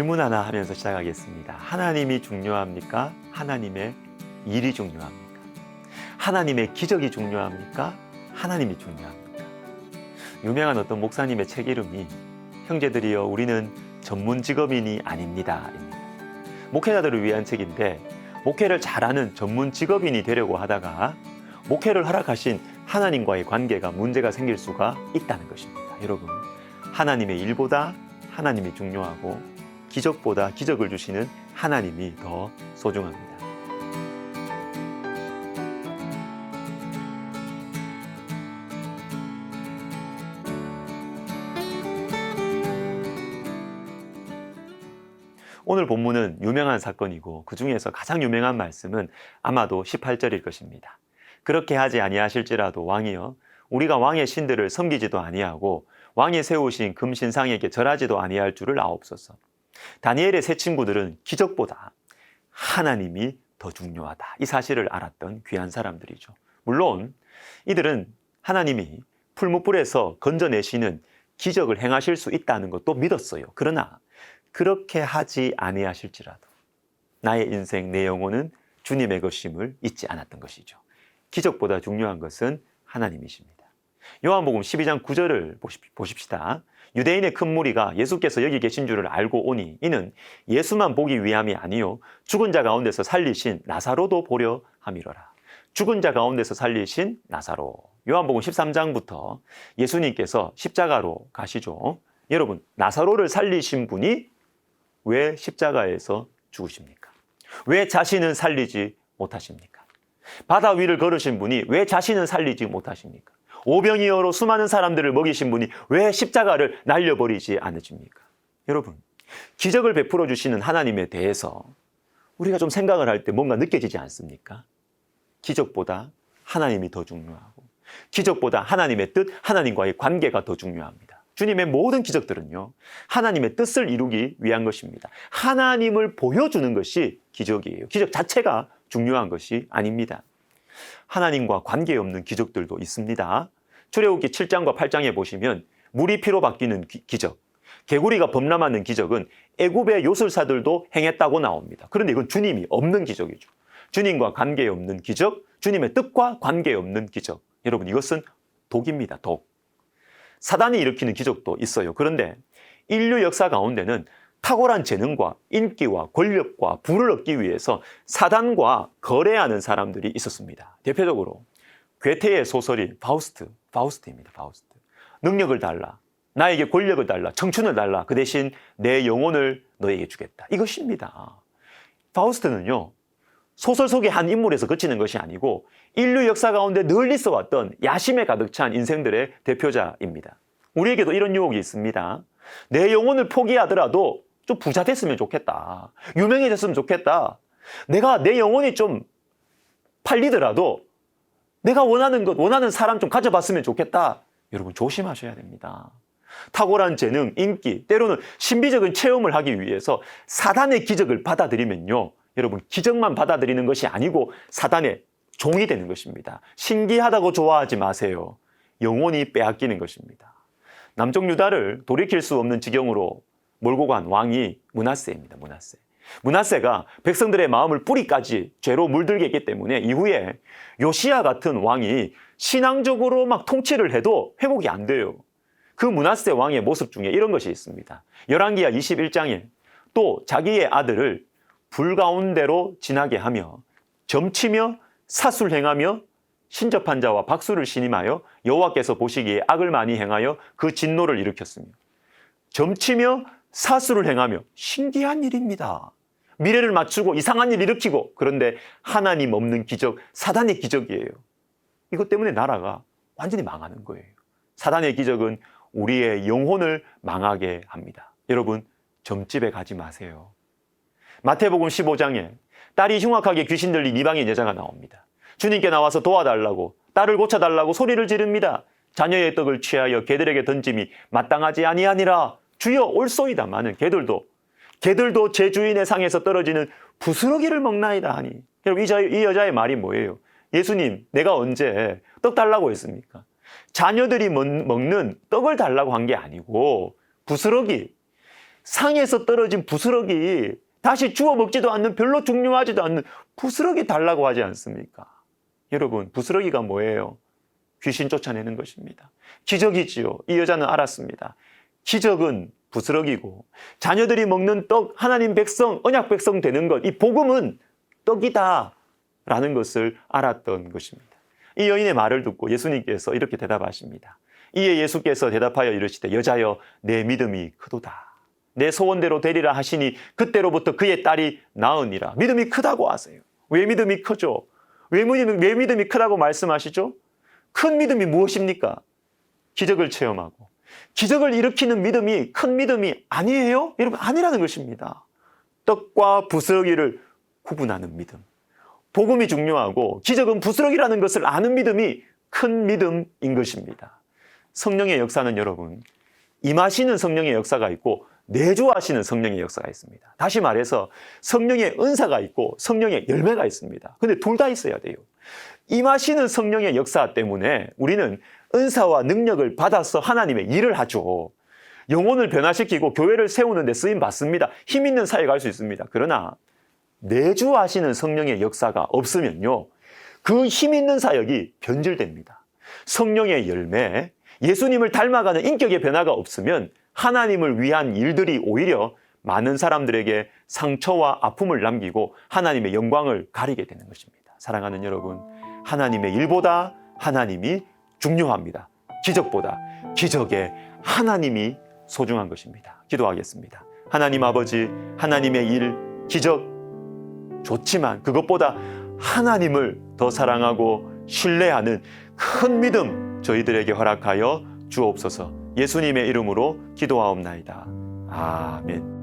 질문 하나 하면서 시작하겠습니다. 하나님이 중요합니까? 하나님의 일이 중요합니까? 하나님의 기적이 중요합니까? 하나님이 중요합니까? 유명한 어떤 목사님의 책 이름이 형제들이여 우리는 전문 직업인이 아닙니다. 목회자들을 위한 책인데 목회를 잘하는 전문 직업인이 되려고 하다가 목회를 허락하신 하나님과의 관계가 문제가 생길 수가 있다는 것입니다. 여러분, 하나님의 일보다 하나님이 중요하고 기적보다 기적을 주시는 하나님이 더 소중합니다. 오늘 본문은 유명한 사건이고 그 중에서 가장 유명한 말씀은 아마도 18절일 것입니다. 그렇게 하지 아니하실지라도 왕이여 우리가 왕의 신들을 섬기지도 아니하고 왕이 세우신 금신상에게 절하지도 아니할 줄을 아옵소서. 다니엘의 세 친구들은 기적보다 하나님이 더 중요하다, 이 사실을 알았던 귀한 사람들이죠. 물론 이들은 하나님이 풀무불에서 건져내시는 기적을 행하실 수 있다는 것도 믿었어요. 그러나 그렇게 하지 아니하실지라도 나의 인생, 내 영혼은 주님의 것임을 잊지 않았던 것이죠. 기적보다 중요한 것은 하나님이십니다. 요한복음 12장 9절을 보십시다. 유대인의 큰 무리가 예수께서 여기 계신 줄을 알고 오니 이는 예수만 보기 위함이 아니요 죽은 자 가운데서 살리신 나사로도 보려 함이로라. 죽은 자 가운데서 살리신 나사로. 요한복음 13장부터 예수님께서 십자가로 가시죠. 여러분, 나사로를 살리신 분이 왜 십자가에서 죽으십니까? 왜 자신은 살리지 못하십니까? 바다 위를 걸으신 분이 왜 자신은 살리지 못하십니까? 오병이어로 수많은 사람들을 먹이신 분이 왜 십자가를 날려버리지 않으십니까? 여러분, 기적을 베풀어 주시는 하나님에 대해서 우리가 좀 생각을 할 때 뭔가 느껴지지 않습니까? 기적보다 하나님이 더 중요하고 기적보다 하나님의 뜻, 하나님과의 관계가 더 중요합니다. 주님의 모든 기적들은요, 하나님의 뜻을 이루기 위한 것입니다. 하나님을 보여주는 것이 기적이에요. 기적 자체가 중요한 것이 아닙니다. 하나님과 관계없는 기적들도 있습니다. 출애굽기 7장과 8장에 보시면 물이 피로 바뀌는 기적, 개구리가 범람하는 기적은 애굽의 요술사들도 행했다고 나옵니다. 그런데 이건 주님이 없는 기적이죠. 주님과 관계없는 기적, 주님의 뜻과 관계없는 기적. 여러분, 이것은 독입니다. 독. 사단이 일으키는 기적도 있어요. 그런데 인류 역사 가운데는 탁월한 재능과 인기와 권력과 부를 얻기 위해서 사단과 거래하는 사람들이 있었습니다. 대표적으로 괴테의 소설인 파우스트입니다. 파우스트. 능력을 달라, 나에게 권력을 달라, 청춘을 달라, 그 대신 내 영혼을 너에게 주겠다, 이것입니다. 파우스트는요, 소설 속의 한 인물에서 그치는 것이 아니고 인류 역사 가운데 늘 있어왔던 야심에 가득 찬 인생들의 대표자입니다. 우리에게도 이런 유혹이 있습니다. 내 영혼을 포기하더라도 좀 부자 됐으면 좋겠다, 유명해졌으면 좋겠다, 내 영혼이 좀 팔리더라도 내가 원하는 것, 원하는 사람 좀 가져봤으면 좋겠다. 여러분, 조심하셔야 됩니다. 탁월한 재능, 인기, 때로는 신비적인 체험을 하기 위해서 사단의 기적을 받아들이면요, 여러분, 기적만 받아들이는 것이 아니고 사단의 종이 되는 것입니다. 신기하다고 좋아하지 마세요. 영혼이 빼앗기는 것입니다. 남쪽 유다를 돌이킬 수 없는 지경으로 몰고 간 왕이 므낫세입니다. 므낫세가 백성들의 마음을 뿌리까지 죄로 물들게 했기 때문에 이후에 요시야 같은 왕이 신앙적으로 막 통치를 해도 회복이 안 돼요. 그 므낫세 왕의 모습 중에 이런 것이 있습니다. 열왕기하 21장에 또 자기의 아들을 불 가운데로 지나게 하며 점치며 사술행하며 신접한 자와 박수를 신임하여 여호와께서 보시기에 악을 많이 행하여 그 진노를 일으켰으며, 점치며 사술을 행하며, 신기한 일입니다. 미래를 맞추고 이상한 일 일으키고, 그런데 하나님 없는 기적, 사단의 기적이에요. 이것 때문에 나라가 완전히 망하는 거예요. 사단의 기적은 우리의 영혼을 망하게 합니다. 여러분, 점집에 가지 마세요. 마태복음 15장에 딸이 흉악하게 귀신 들린 이방인 여자가 나옵니다. 주님께 나와서 도와달라고, 딸을 고쳐달라고 소리를 지릅니다. 자녀의 떡을 취하여 개들에게 던짐이 마땅하지 아니하니라. 주여 올소이다마는 개들도 제 주인의 상에서 떨어지는 부스러기를 먹나이다 하니. 여러분, 이 여자의 말이 뭐예요? 예수님, 내가 언제 떡 달라고 했습니까? 자녀들이 먹는 떡을 달라고 한 게 아니고 부스러기, 상에서 떨어진 부스러기, 다시 주워 먹지도 않는, 별로 중요하지도 않는 부스러기 달라고 하지 않습니까? 여러분, 부스러기가 뭐예요? 귀신 쫓아내는 것입니다. 기적이지요. 이 여자는 알았습니다. 기적은 부스러기고 자녀들이 먹는 떡, 하나님 백성, 언약 백성 되는 것, 이 복음은 떡이다 라는 것을 알았던 것입니다. 이 여인의 말을 듣고 예수님께서 이렇게 대답하십니다. 이에 예수께서 대답하여 이르시되 여자여 내 믿음이 크도다. 내 소원대로 되리라 하시니 그때로부터 그의 딸이 나으니라. 믿음이 크다고 하세요. 왜 믿음이 크죠? 왜 믿음이 크다고 말씀하시죠? 큰 믿음이 무엇입니까? 기적을 체험하고 기적을 일으키는 믿음이 큰 믿음이 아니에요? 여러분, 아니라는 것입니다. 떡과 부스러기를 구분하는 믿음. 복음이 중요하고 기적은 부스러기라는 것을 아는 믿음이 큰 믿음인 것입니다. 성령의 역사는 여러분, 임하시는 성령의 역사가 있고 내주하시는 성령의 역사가 있습니다. 다시 말해서 성령의 은사가 있고 성령의 열매가 있습니다. 근데 둘 다 있어야 돼요. 임하시는 성령의 역사 때문에 우리는 은사와 능력을 받아서 하나님의 일을 하죠. 영혼을 변화시키고 교회를 세우는 데 쓰임 받습니다. 힘 있는 사회에 갈 수 있습니다. 그러나 내주하시는 성령의 역사가 없으면요, 그 힘 있는 사역이 변질됩니다. 성령의 열매, 예수님을 닮아가는 인격의 변화가 없으면 하나님을 위한 일들이 오히려 많은 사람들에게 상처와 아픔을 남기고 하나님의 영광을 가리게 되는 것입니다. 사랑하는 여러분, 하나님의 일보다 하나님이 중요합니다. 기적보다 기적에 하나님이 소중한 것입니다. 기도하겠습니다. 하나님 아버지, 하나님의 일, 기적 좋지만 그것보다 하나님을 더 사랑하고 신뢰하는 큰 믿음 저희들에게 허락하여 주옵소서. 예수님의 이름으로 기도하옵나이다. 아멘.